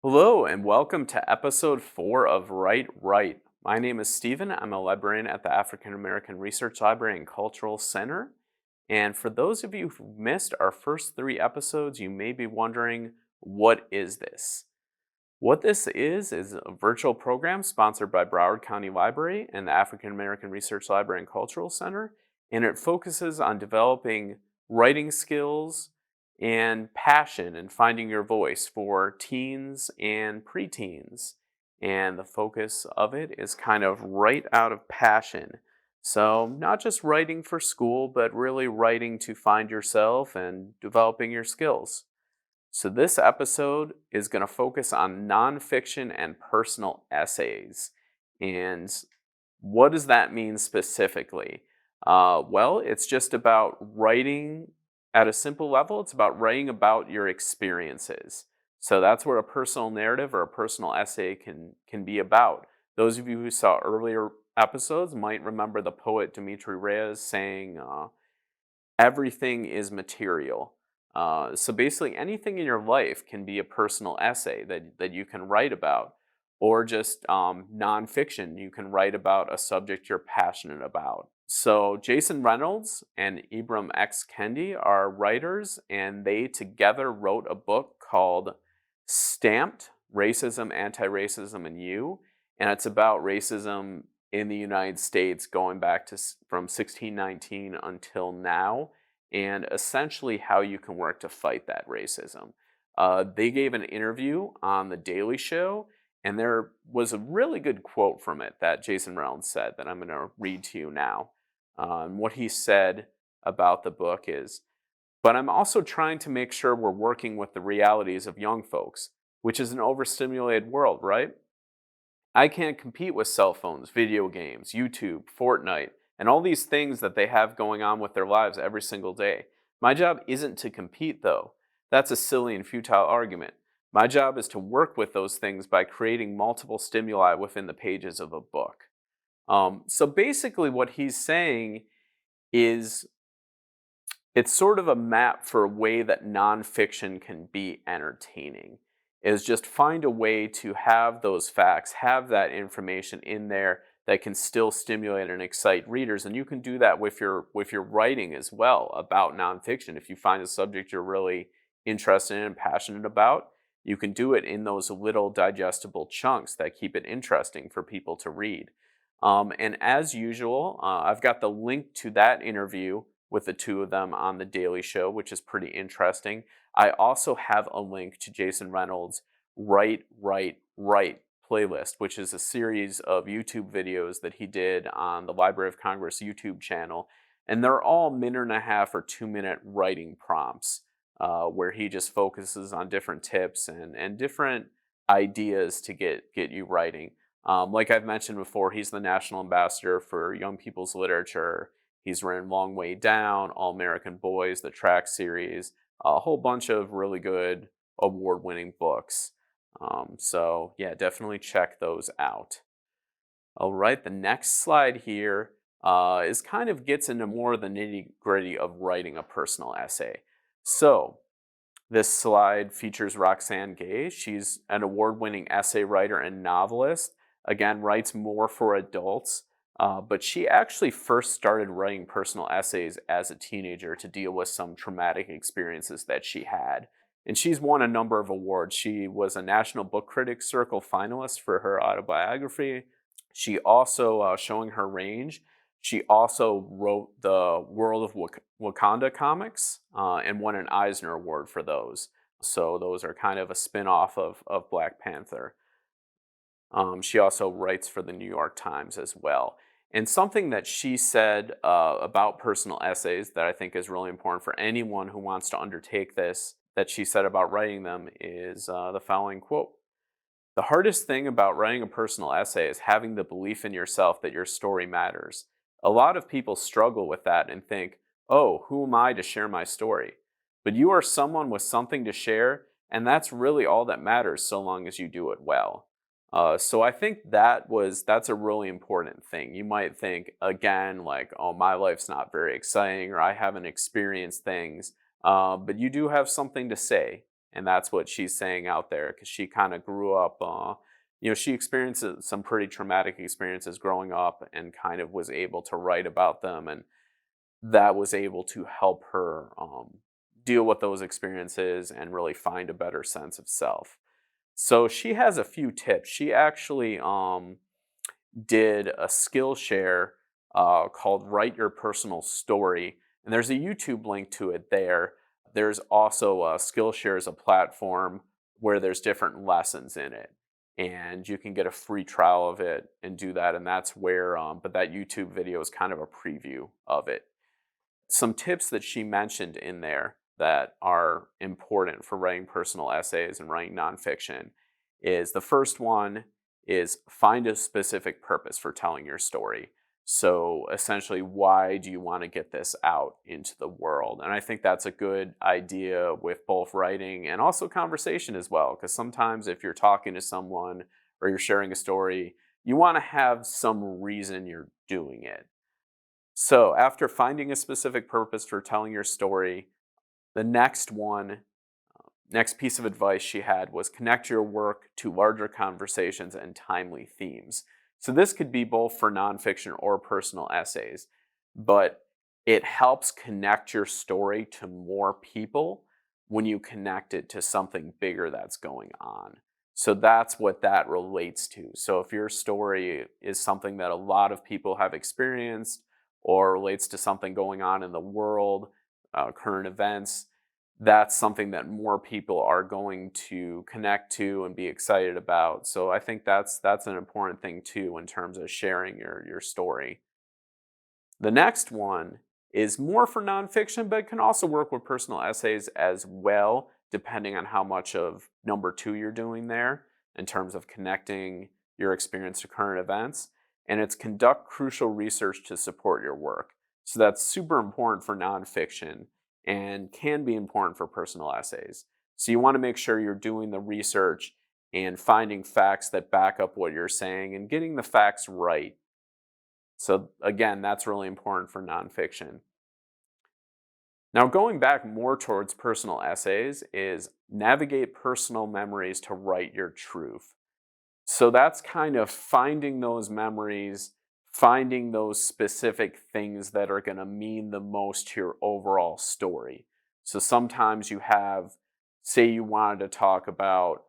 Hello, and welcome to episode 4 of Write Right. My name is Stephen. I'm a librarian at the African American Research Library and Cultural Center. And for those of you who missed our first 3 episodes, you may be wondering, what is this? What this is a virtual program sponsored by Broward County Library and the African American Research Library and Cultural Center, and it focuses on developing writing skills and passion and finding your voice for teens and preteens. And the focus of it is kind of write out of passion. So, not just writing for school, but really writing to find yourself and developing your skills. So, this episode is going to focus on nonfiction and personal essays. And what does that mean specifically? Well, it's just about writing at a simple level, it's about writing about your experiences. So, that's what a personal narrative or a personal essay can be about. Those of you who saw earlier episodes might remember the poet Dimitri Reyes saying, everything is material. So basically, anything in your life can be a personal essay that you can write about, or just nonfiction. You can write about a subject you're passionate about. So Jason Reynolds and Ibram X. Kendi are writers, and they together wrote a book called Stamped: Racism, Anti-Racism, and You. And it's about racism in the United States going back to from 1619 until now, and essentially how you can work to fight that racism. They gave an interview on The Daily Show, and there was a really good quote from it that Jason Reynolds said that I'm going to read to you now. And what he said about the book is, but I'm also trying to make sure we're working with the realities of young folks, which is an overstimulated world, right? I can't compete with cell phones, video games, YouTube, Fortnite, and all these things that they have going on with their lives every single day. My job isn't to compete, though. That's a silly and futile argument. My job is to work with those things by creating multiple stimuli within the pages of a book. So basically, what he's saying is it's sort of a map for a way that nonfiction can be entertaining. Is just find a way to have those facts, have that information in there that can still stimulate and excite readers. And you can do that with your writing as well about nonfiction. If you find a subject you're really interested in and passionate about, you can do it in those little digestible chunks that keep it interesting for people to read. And as usual, I've got the link to that interview with the two of them on The Daily Show, which is pretty interesting. I also have a link to Jason Reynolds' Write, Write, Write playlist, which is a series of YouTube videos that he did on the Library of Congress YouTube channel. And they're all 1.5 or 2 minute writing prompts where he just focuses on different tips and different ideas to get you writing. Like I've mentioned before, he's the national ambassador for young people's literature. He's written Long Way Down, All American Boys, the Track series, a whole bunch of really good award-winning books. So yeah, definitely check those out. All right, the next slide here is kind of gets into more of the nitty-gritty of writing a personal essay. So this slide features Roxanne Gaye. She's an award-winning essay writer and novelist. Again, writes more for adults. But she actually first started writing personal essays as a teenager to deal with some traumatic experiences that she had. And she's won a number of awards. She was a National Book Critics Circle finalist for her autobiography. She also, showing her range, she also wrote the World of Wakanda comics and won an Eisner Award for those. So those are kind of a spin-off of Black Panther. She also writes for the New York Times as well. And something that she said about personal essays that I think is really important for anyone who wants to undertake this, that she said about writing them, is the following quote. The hardest thing about writing a personal essay is having the belief in yourself that your story matters. A lot of people struggle with that and think, oh, who am I to share my story? But you are someone with something to share, and that's really all that matters so long as you do it well. So I think that's a really important thing. You might think again like, oh, my life's not very exciting, or I haven't experienced things, but you do have something to say, And that's what she's saying out there, because she kind of grew up, she experienced some pretty traumatic experiences growing up and kind of was able to write about them. And that was able to help her deal with those experiences and really find a better sense of self. So she has a few tips. She actually did a Skillshare called Write Your Personal Story. And there's a YouTube link to it there. There's also Skillshare is a platform where there's different lessons in it. And you can get a free trial of it and do that. And that's where, but that YouTube video is kind of a preview of it. Some tips that she mentioned in there that are important for writing personal essays and writing nonfiction is, the first one is find a specific purpose for telling your story. So essentially, why do you want to get this out into the world? And I think that's a good idea with both writing and also conversation as well, because sometimes if you're talking to someone or you're sharing a story, you want to have some reason you're doing it. So after finding a specific purpose for telling your story, the next piece of advice she had was connect your work to larger conversations and timely themes. So this could be both for nonfiction or personal essays, but it helps connect your story to more people when you connect it to something bigger that's going on. So that's what that relates to. So if your story is something that a lot of people have experienced or relates to something going on in the world, current events, that's something that more people are going to connect to and be excited about. So I think that's an important thing too in terms of sharing your story. The next one is more for nonfiction, but can also work with personal essays as well, depending on how much of number two you're doing there in terms of connecting your experience to current events. And it's conduct crucial research to support your work. So that's super important for nonfiction and can be important for personal essays. So you want to make sure you're doing the research and finding facts that back up what you're saying and getting the facts right. So again, that's really important for nonfiction. Now, going back more towards personal essays is navigate personal memories to write your truth. So that's kind of finding those memories, finding those specific things that are going to mean the most to your overall story. So sometimes you have, say you wanted to talk about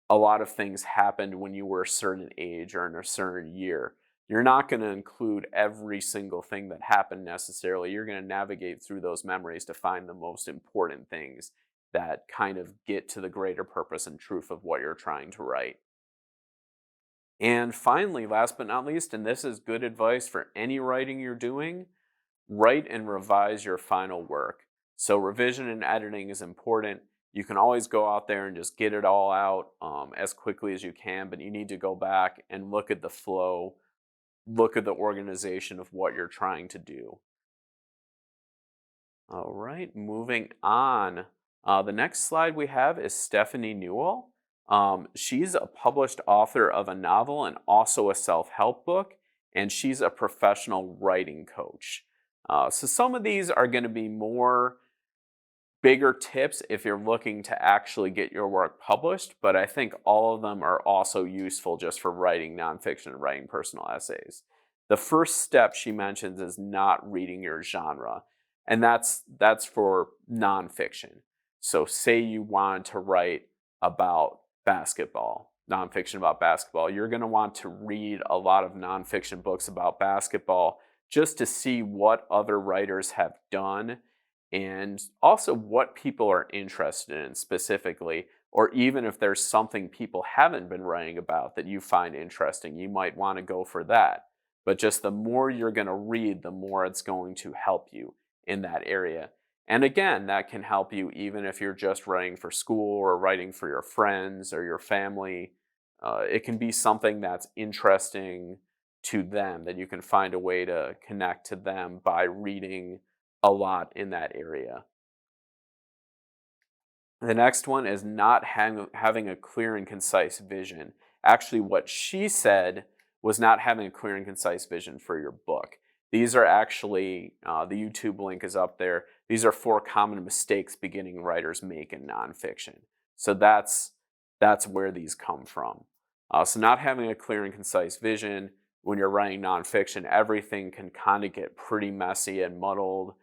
a lot of things happened when you were a certain age or in a certain year. You're not going to include every single thing that happened necessarily. You're going to navigate through those memories to find the most important things that kind of get to the greater purpose and truth of what you're trying to write. And finally, last but not least, and this is good advice for any writing you're doing, write and revise your final work. So revision and editing is important. You can always go out there and just get it all out as quickly as you can, but you need to go back and look at the flow, look at the organization of what you're trying to do. All right, moving on. The next slide we have is Stephanie Newell. She's a published author of a novel and also a self-help book, and she's a professional writing coach. So some of these are going to be more bigger tips if you're looking to actually get your work published, but I think all of them are also useful just for writing nonfiction and writing personal essays. The first step she mentions is not reading your genre, and that's for nonfiction. So say you wanted to write about basketball, nonfiction about basketball, you're going to want to read a lot of nonfiction books about basketball just to see what other writers have done and also what people are interested in specifically, or even if there's something people haven't been writing about that you find interesting, you might want to go for that. But just the more you're going to read, the more it's going to help you in that area. And again, that can help you even if you're just writing for school or writing for your friends or your family. It can be something that's interesting to them, that you can find a way to connect to them by reading a lot in that area. The next one is not having a clear and concise vision. Actually, what she said was not having a clear and concise vision for your book. These are actually, the YouTube link is up there. These are 4 common mistakes beginning writers make in nonfiction. So that's where these come from. So not having a clear and concise vision when you're writing nonfiction, everything can kind of get pretty messy and muddled,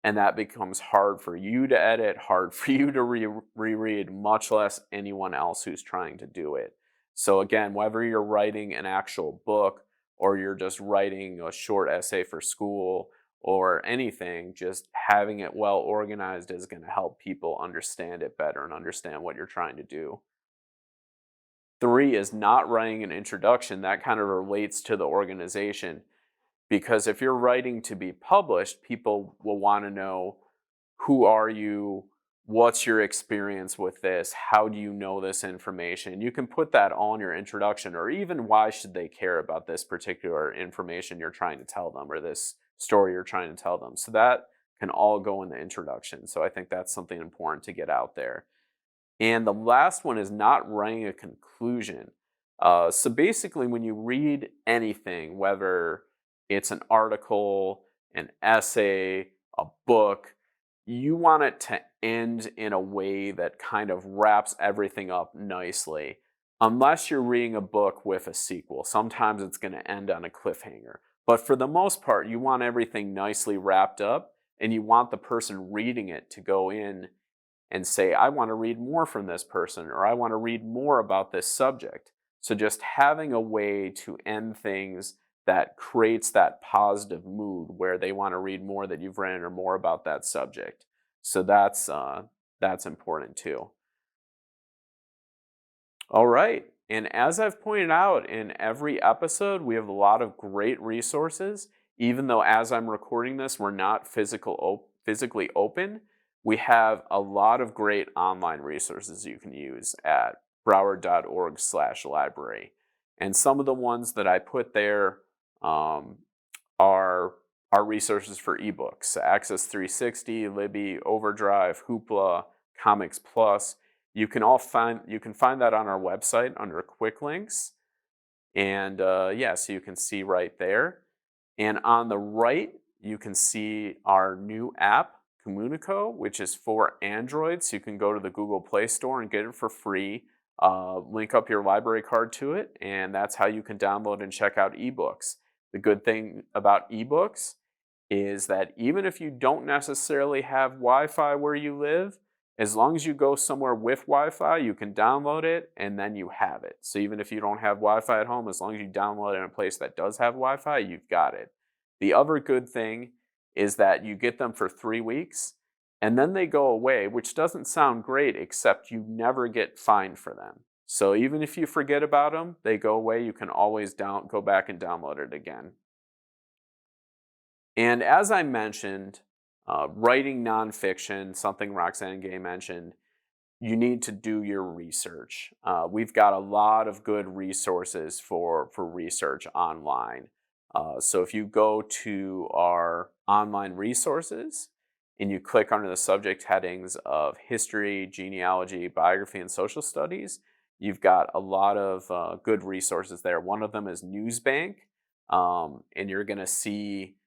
and that becomes hard for you to edit, hard for you to reread, much less anyone else who's trying to do it. So again, whether you're writing an actual book or you're just writing a short essay for school or anything, just having it well organized is going to help people understand it better and understand what you're trying to do. 3 is not writing an introduction. That kind of relates to the organization, because if you're writing to be published, people will want to know, who are you? What's your experience with this? How do you know this information? You can put that all in your introduction, or even why should they care about this particular information you're trying to tell them, or this story you're trying to tell them. So that can all go in the introduction. So I think that's something important to get out there. And the last one is not writing a conclusion. So basically, when you read anything, whether it's an article, an essay, a book, you want it to end in a way that kind of wraps everything up nicely. Unless you're reading a book with a sequel, sometimes it's going to end on a cliffhanger. But for the most part, you want everything nicely wrapped up, and you want the person reading it to go in and say, I want to read more from this person, or I want to read more about this subject. So just having a way to end things that creates that positive mood where they want to read more that you've written or more about that subject. So that's important too. All right. And as I've pointed out in every episode, we have a lot of great resources. Even though as I'm recording this, we're not physically open, we have a lot of great online resources you can use at broward.org/library. And some of the ones that I put there are resources for ebooks: Access 360, Libby, Overdrive, Hoopla, Comics Plus. You can find that on our website under Quick Links. And yeah, so you can see right there. And on the right, you can see our new app, Communico, which is for Android. So you can go to the Google Play Store and get it for free. Link up your library card to it, and that's how you can download and check out ebooks. The good thing about ebooks is that even if you don't necessarily have Wi-Fi where you live, as long as you go somewhere with Wi-Fi, you can download it and then you have it. So even if you don't have Wi-Fi at home, as long as you download it in a place that does have Wi-Fi, you've got it. The other good thing is that you get them for 3 weeks and then they go away, which doesn't sound great, except you never get fined for them. So even if you forget about them, they go away. You can always go back and download it again. And as I mentioned, writing nonfiction, something Roxanne Gaye mentioned, you need to do your research. We've got a lot of good resources for research online. So if you go to our online resources and you click under the subject headings of history, genealogy, biography, and social studies, you've got a lot of good resources there. One of them is Newsbank, and you're going to see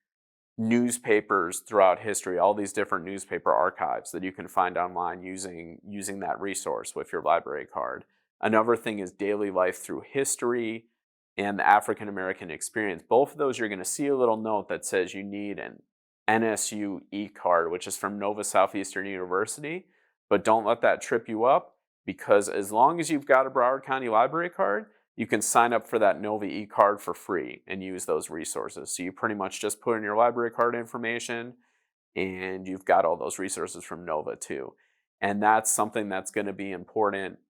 newspapers throughout history, all these different newspaper archives that you can find online using that resource with your library card. Another thing is Daily Life Through History and the African American Experience. Both of those, you're going to see a little note that says you need an NSU e-card, which is from Nova Southeastern University. But don't let that trip you up, because as long as you've got a Broward County Library card, you can sign up for that Nova e-card for free and use those resources. So you pretty much just put in your library card information and you've got all those resources from Nova too. And that's something that's going to be important,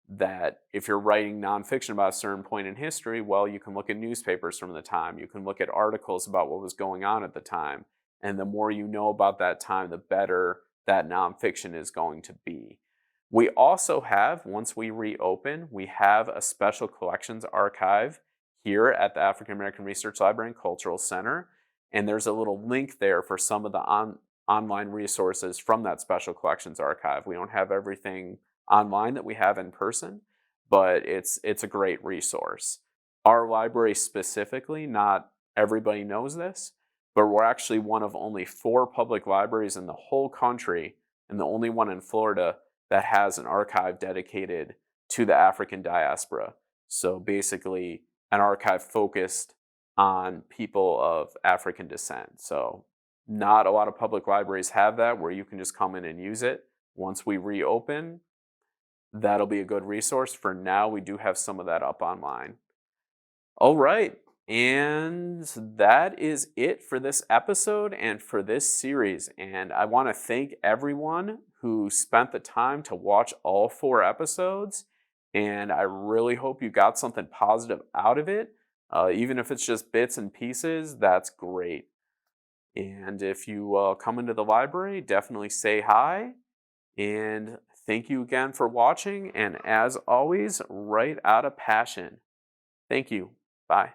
that if you're writing nonfiction about a certain point in history, well, you can look at newspapers from the time. You can look at articles about what was going on at the time. And the more you know about that time, the better that nonfiction is going to be. We also have, once we reopen, we have a special collections archive here at the African American Research Library and Cultural Center. And there's a little link there for some of the online resources from that special collections archive. We don't have everything online that we have in person, but it's a great resource. Our library specifically, not everybody knows this, but we're actually one of only 4 public libraries in the whole country, and the only one in Florida, that has an archive dedicated to the African diaspora. So basically, an archive focused on people of African descent. So not a lot of public libraries have that where you can just come in and use it. Once we reopen, that'll be a good resource. For now, we do have some of that up online. All right. And that is it for this episode and for this series. And I want to thank everyone who spent the time to watch all 4 episodes. And I really hope you got something positive out of it. Even if it's just bits and pieces, that's great. And if you come into the library, definitely say hi. And thank you again for watching. And as always, write out of passion. Thank you. Bye.